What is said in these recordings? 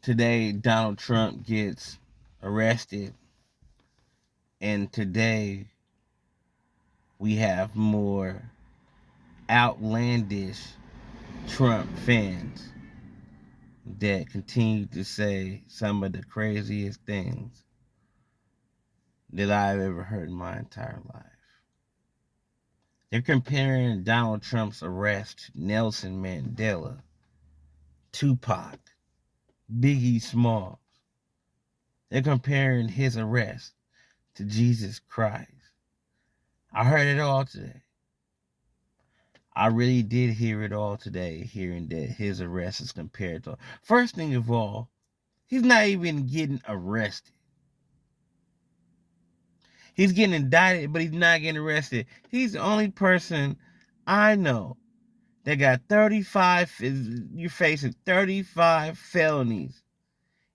Today, Donald Trump gets arrested, and today we have more outlandish Trump fans that continue to say some of the craziest things that I've ever heard in my entire life. They're comparing Donald Trump's arrest to Nelson Mandela, Tupac, Biggie Smalls. They're comparing his arrest to Jesus Christ. I heard it all today. I really did hear it all today, hearing that his arrest is compared to. First thing of all, he's not even getting arrested. He's getting indicted, but he's not getting arrested. He's the only person I know that got 35, you're facing 35 felonies.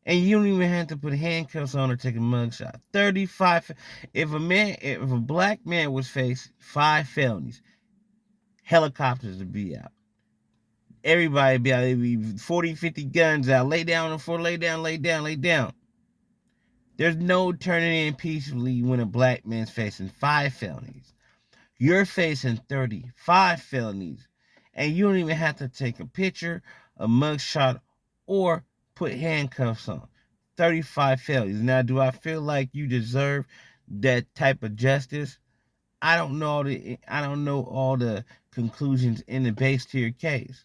And you don't even have to put handcuffs on or take a mugshot. 35. If a black man was facing 5 felonies, helicopters would be out. Everybody would be out. There'd be 40, 50 guns out. Lay down on the floor. Lay down, lay down, lay down. There's no turning in peacefully when a black man's facing 5 felonies. You're facing 35 felonies. And you don't even have to take a picture, a mugshot, or put handcuffs on. 35 felonies. Now, do I feel like you deserve that type of justice? I don't know all the conclusions in the base to your case.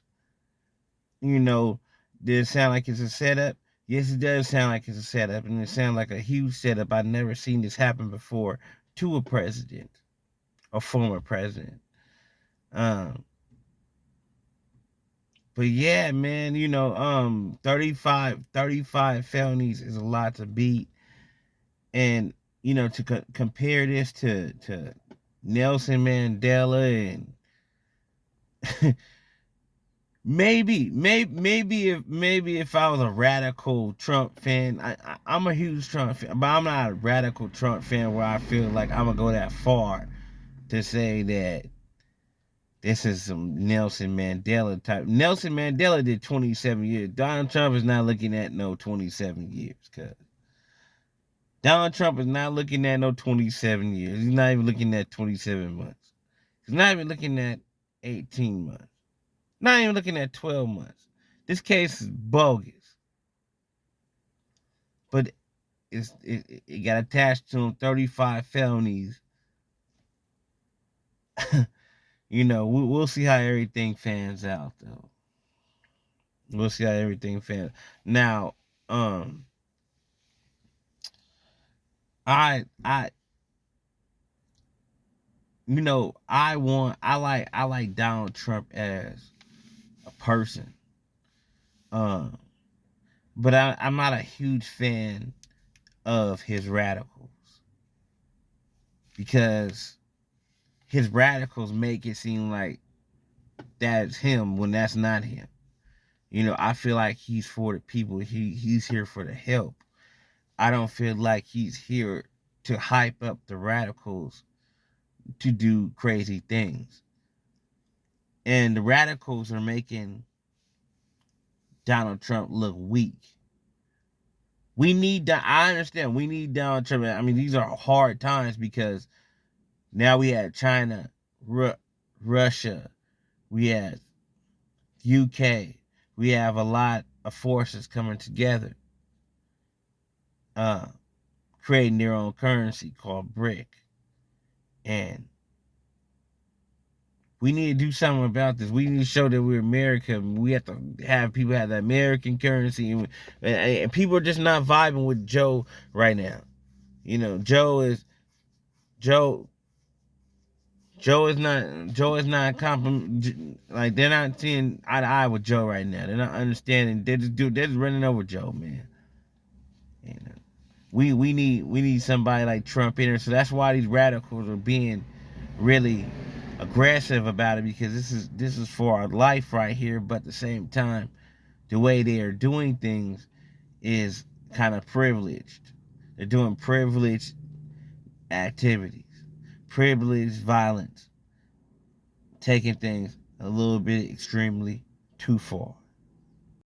You know, does it sound like it's a setup? Yes, it does sound like it's a setup, and it sounds like a huge setup. I've never seen this happen before to a president, a former president. But yeah, man, 35 felonies is a lot to beat. And, to compare this to Nelson Mandela and maybe if I was a radical Trump fan, I'm a huge Trump fan, but I'm not a radical Trump fan where I feel like I'm going to go that far to say that this is some Nelson Mandela type. Nelson Mandela did 27 years. Donald Trump is not looking at no 27 years, cuz. Donald Trump is not looking at no 27 years. He's not even looking at 27 months. He's not even looking at 18 months. Not even looking at 12 months. This case is bogus. But it got attached to him 35 felonies. We'll see how everything fans out, though. We'll see how everything fans. Now, I like Donald Trump as a person. But I'm not a huge fan of his radicals, because his radicals make it seem like that's him when that's not him. I feel like he's for the people. He's here for the help. I don't feel like he's here to hype up the radicals to do crazy things. And the radicals are making Donald Trump look weak. I understand, we need Donald Trump. I mean, these are hard times because now we had China, Russia, we had UK, we have a lot of forces coming together, creating their own currency called BRIC. And we need to do something about this. We need to show that we're America. We have to have people have the American currency. And people are just not vibing with Joe right now. Joe is not like, they're not seeing eye to eye with Joe right now. They're not understanding. They're just running over Joe, man. We need somebody like Trump in there. So that's why these radicals are being really aggressive about it, because this is for our life right here. But at the same time, the way they are doing things is kind of privileged. They're doing privileged activities, privileged violence, taking things a little bit extremely too far.